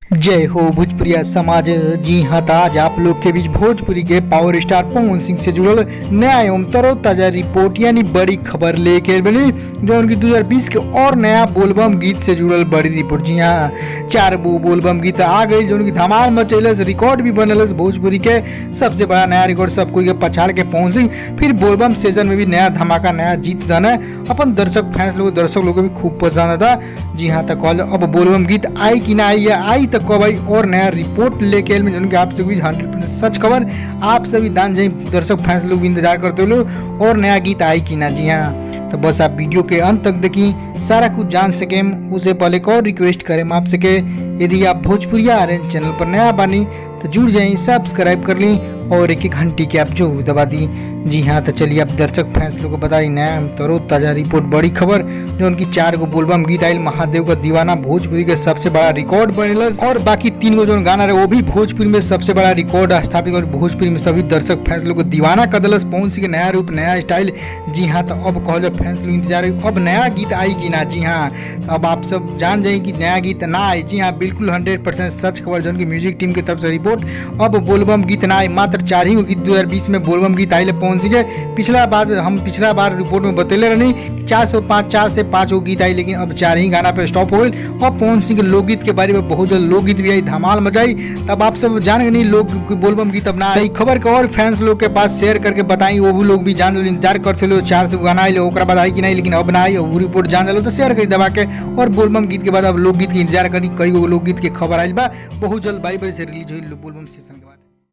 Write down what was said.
जय हो भोजपुरिया समाज। जी हाँ, तो आज आप लोग के बीच भोजपुरी के पावर स्टार पवन सिंह से जुड़ल नया एवं तरोताजा रिपोर्ट यानी बड़ी खबर लेके बनी, जो उनकी 2020 के और नया बोलबम गीत से जुड़ल बड़ी रिपोर्ट। जी हाँ, 4 बोलबम गीत आ गई जो उनकी धमाल मचैलस, रिकॉर्ड भी बनलस। भोजपुरी के सबसे बड़ा नया रिकॉर्ड सब कोई के पछाड़ के पवन सिंह फिर बोलबम सीजन में भी नया धमाका, नया जीत धन है। अपन दर्शक लोगों को भी खूब पसंद था। जी हाँ, तो कल अब बोलबम गीत आई कि ना आई, या आई तो कब आई, और नया रिपोर्ट लेके आयल में जो आप सभी 100% सच खबर आप सभी दान जाई दर्शक फैंस लोग इंतजार करते हो लोग, और नया गीत आई कि ना। जी हाँ, तो बस आप वीडियो के अंत तक देखी, सारा कुछ जान सके। उसे पहले एक और रिक्वेस्ट करें आप सके, यदि आप भोजपुरिया आर्यन चैनल पर नया बानी तो जुड़ जाए, सब्सक्राइब कर ली और एक घंटी के आप जो दबा दी। जी हाँ, तो चलिए आप दर्शक फैंस लोग को बताई नया तरो ताजा रिपोर्ट बड़ी खबर, जो उनकी 4 बोलबम गीत आयल, महादेव का दीवाना भोजपुरी के सबसे बड़ा रिकॉर्ड बनलस, और बाकी 3 जो गाना रहे वो भी भोजपुरी में सबसे बड़ा रिकॉर्ड स्थापित और भोजपुरी में सभी दर्शक फैंस लोग को दीवाना कर दलस। पवन सिंह के नया रूप, नया स्टाइल। जी हाँ, तो अब कहो जब फैंस लोग इंतजार है अब नया गीत आई कि ना। जी हाँ, अब आप सब जान जाए कि नया गीत ना आए। जी हाँ, बिल्कुल 100% सच खबर, जो उनकी म्यूजिक टीम की तरफ से रिपोर्ट। अब बोलबम गीत ना आए, मात्र 4 ही गीत 2020 में बोलबम गीत आये पवन सिंह के। पिछला बार रिपोर्ट में बतैले रही 4 से 5 गीत आई, लेकिन अब 4 ही गाना पे स्टॉप हो गई। और पवन सिंह के लोकगीत के बारे में बहुत जल्द लोकगीत भी आई, धमाल मचाई। तब आप सब जानेंगे नहीं लोग बोलबम गीत अब ना आई। खबर के और फैंस लोग के पास शेयर करके बताई, वो भी लोग भी जान इंतजार करते लो 4 से गाना आई ओकरा बाद आई कि नहीं, लेकिन अब ना आई। वो रिपोर्ट जान लो तो शेयर करी दबा के। और बोलबम गीत के बाद अब लोकगीत के इंतजार करी, कई लोकगीत के खबर आई बा बहुत जल्द 22 बजे से रिलीज हुई बोलबम सेशन के बाद।